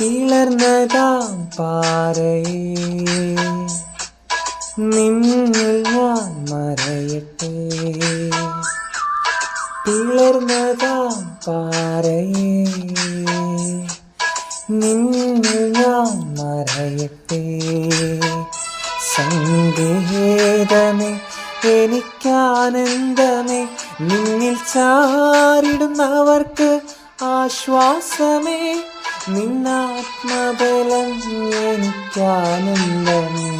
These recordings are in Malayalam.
പിളർന്നതാം പാറയേ നിന്നിൽ ഞാൻ മറയട്ടെ. പിളർന്നതാം പാറയേ നിന്നിൽ ഞാൻ മറയട്ടെ. സംഗീതമേ എനിക്കാനന്ദമേ, നിന്നിൽ ചാരിടുന്നവർക്ക് ആശ്വാസമേ. നിന്നാത്മബലം എനിക്കാനന്ദമേ.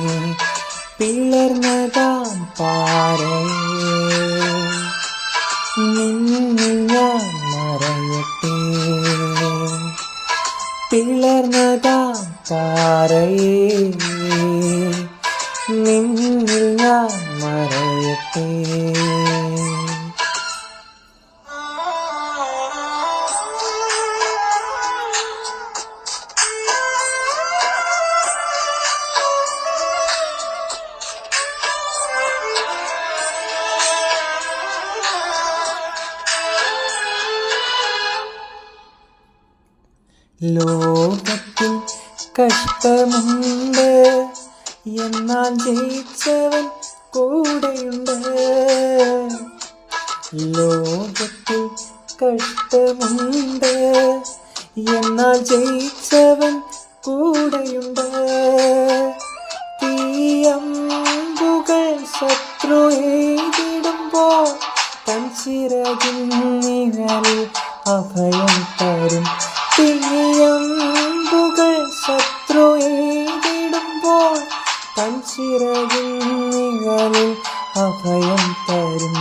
പിളർന്നതാം പാറയേ നിന്നിൽ ഞാൻ മറയട്ടെ. പിളർന്നതാം പാറയേ നിന്നിൽ ഞാൻ മറയട്ടെ. ലോകത്തിൽ കഷ്ടമുണ്ട്, എന്നാൽ ജയിച്ചവൻ കൂടെയുണ്ട്. ലോകത്തിൽ കഷ്ടമുണ്ട്, എന്നാൽ ജയിച്ചവൻ കൂടെയുണ്ട്. തീയമ്പുകൾ ശത്രു എയ്തിടുമ്പോൾ തൻ ചിറകിൻ നിഴലിൽ അഭയം തരും. തീയമ്പുകൾ ശത്രു എയ്തിടുമ്പോൾ തൻ ചിറകിൻ നിഴലിൽ അഭയം തരും.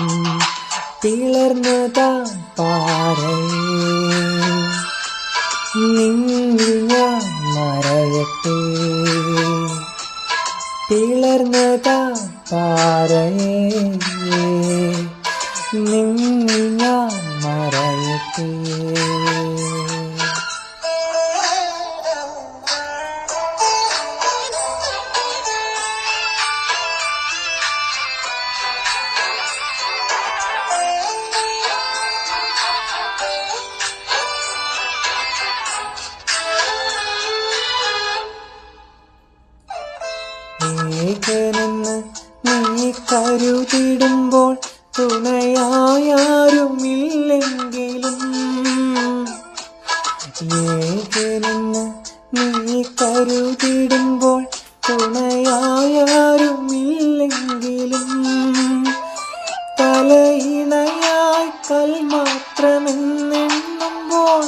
പിളർന്നതാം പാറയേ നിന്നിൽ ഞാൻ മറയട്ടെ. പിളർന്നതാം പാറയേ നിന്നിൽ ഞാൻ മറയട്ടെ. ഏകനെന്ന് നീ കരുതിടുമ്പോൾ തുണയായാരുമില്ലെങ്കിലും, ഏകനെന്ന് നീ കരുതിടുമ്പോൾ തുണയായാരുമില്ലെങ്കിലും, തലയിണയായി കൽമാത്രമെന്നെണ്ണുമ്പോൾ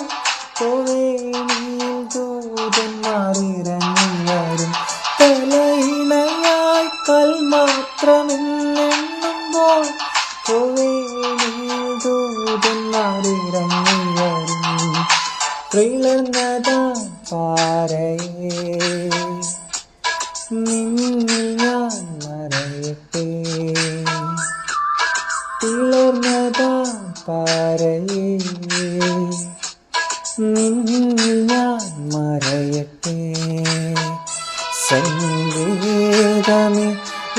കോവേണിയിൽ ദൂതന്മാരിറങ്ങി വരും. തലയിണയായി കൽമാത്രമെന്നെണ്ണുമ്പോൾ കോവേണിയിൽ ദൂതന്മാരിറങ്ങി വരും. പിളർന്നതാം പാറയേ നിന്നിൽ ഞാൻ മറയട്ടെ. പിളർന്നതാം പാറയേ നിന്നിൽ ഞാൻ മറയട്ടെ. സംഗീതമേ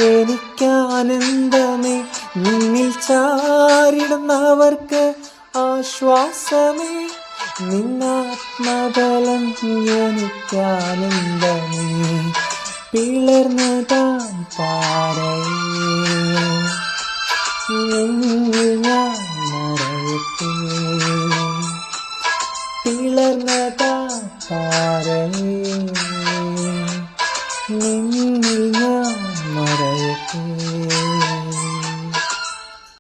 എനിക്കാനന്ദമേ, നിന്നിൽ ചാരിടുന്നവർക്ക് ആശ്വാസമേ. നിന്നാത്മബലം എനിക്കാനന്ദമേ. പിളർന്നതാം പാറയേ നിന്നിൽ ഞാൻ മറയട്ടെ. പിളർന്നതാം പാറയേ നിന്നിൽ ഞാൻ മറയട്ടെ.